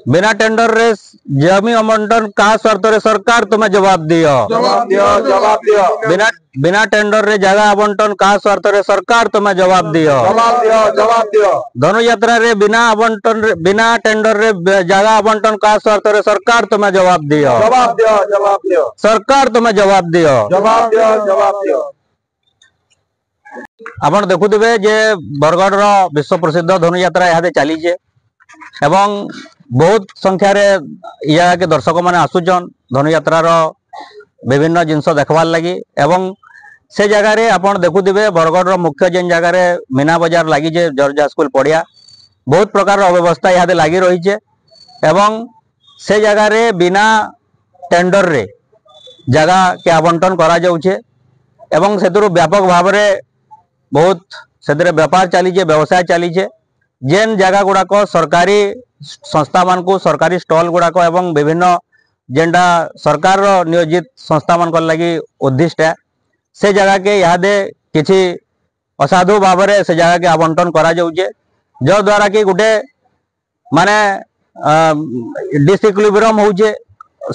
बिना टेंडर रे जमी आवंटन का शर्त रे सरकार तुम्हें जवाब दियो। बिना टेंडर रे जगह आवंटन का शर्त रे सरकार तुम्हें जवाब दियो। धनु यात्रा रे बिना आवंटन बिना टेंडर रे जगह आवंटन का शर्त रे सरकार तुम्हें जवाब दियो। सरकार तुम्हें जवाब दियो। आपण देखुथिबे जे बरगढ़ रो विश्व प्रसिद्ध धनु यात्रा यहाँ चली एवं बहुत संख्यार या के दर्शक मैंने आसुचन धनु यात्रार विभिन्न जिनस देखवार लगी एवं से जगार आपड़ देखुवे बरगढ़ मुख्य जेन जगार मीना बजार लगी जॉर्ज स्कूल पड़िया बहुत प्रकार अव्यवस्था यहाँ लगी रही एवं से जगार बिना टेंडर रे जगह के आवंटन करा जाउछे एवं से व्यापक भाव में बहुत से व्यापार चली व्यवसाय चली जेन जगह गुड़ाक सरकारी संस्था मान को सरकारी स्टॉल गुड़ाक एवं विभिन्न जेनटा सरकार नियोजित संस्था मान लगी उद्दिष्ट है से जगह के यादे किसी असाधु भाव में से जगह के आवंटन करा जाउछे जो द्वारा कि गोटे माने डिसइक्विलिब्रियम होउछे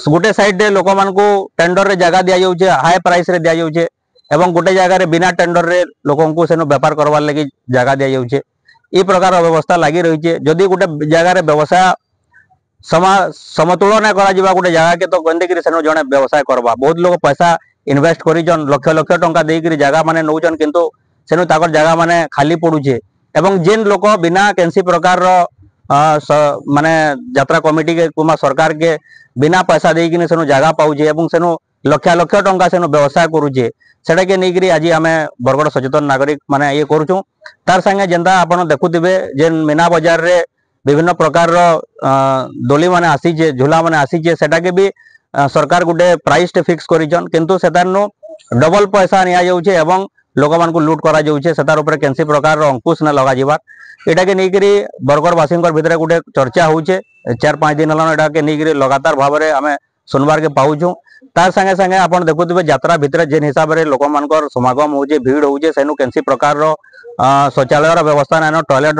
गोटे साइड रे लोक मान को टेंडर रे जगह दिया जाउछे हाई प्राइस रे दिया जाउछे एवं गोटे जगह रे बिना टेंडर रे लोकों को सेनो व्यापार करवार लगी जगह दिया जाउछे ई प्रकार व्यवस्था लगी रही है। जदि गोटे जगह व्यवसाय समतुलन करा गोटे जगह के तो गंदे सेनो जने व्यवसाय करवा बहुत लोग पैसा इन्वेस्ट करिजन लक्ष लक्ष टंका देकर जगह माने नौजन किंतु सेनो ताकर जगह माने खाली पड़ुछे एवं जेन लोक बिना कैंसी प्रकार माने यात्रा कमिटी के कुमा सरकार के बिना पैसा देकिन सेनो जगह पाउछे एवं सेनो लक्ष लक्ष टंका सेनो व्यवसाय करुछे सेटा के नहीं आजी आम बरगढ़ सचेतन नागरिक माने ये करूँ तार संगे जेनता आपड़ देखुवे जेन मीना बजार रे विभिन्न प्रकार दोली माने आसीचे झूला माने आसीचे सेटा के भी सरकार गोटे प्राइस फिक्स करिजन किंतु सेतार नो डबल पैसा निया जाउछे एवं लोक मान को लूट करा जाउछे सेतार ऊपर कैंसी प्रकार अंकुश न लगा जीवार एटा के नहीं बरगढ़ वासी भितर गोटे चर्चा होउछे 4-5 दिन हलान एटा के नहीं लगातार भाव में आम सुनबार के पाउछू तार संगे संगे आप देखुवे यात्रा भितर जेन हिसाब से लोक मानकर समागम होउछे भीड़ होउछे सेनु कैंसी प्रकार शौचालय व्यवस्था नाइन टॉयलेट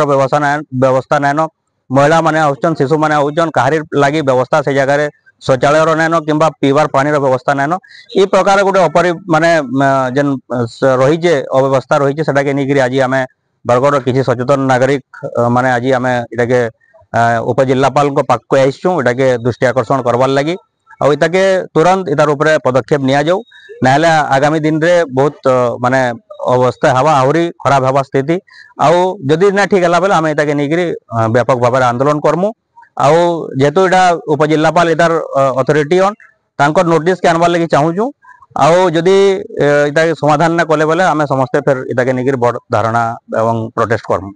व्यवस्था नाइन महिला माने आउछन शिशु माने आउछन कहारी लगी व्यवस्था से जगह शौचालय नाइन कि पीवार पानी व्यवस्था नाइन ई प्रकार गोटे अपरि माने जेन रही अव्यवस्था रही सेटा के नहीं आज आम बरगढ़ किसी सचेतन नागरिक माने आज आम इटाके उपजिल्लापाल पाक आईचु इटाके दृष्टि आकर्षण करवार लगी और इताके तुरंत इतार ऊपर पदक्षेप निया जाऊ ना आगामी दिन रे बहुत माने अवस्था हवा आहरी खराब हवा स्थिति आउ जदि ना ठीक है बेले आम इताके नहीं व्यापक भाव में आंदोलन करमु आउ जेहेतु इटा उपजिल्लापाल इतार अथॉरिटी ऑन तांकर नोटिस के आनबार लगी चाहूँ आउ जदि इता समाधान ना कले बेले आम समस्ते फिर इताके नहीं बड़ धारणा एवं प्रोटेस्ट करमु।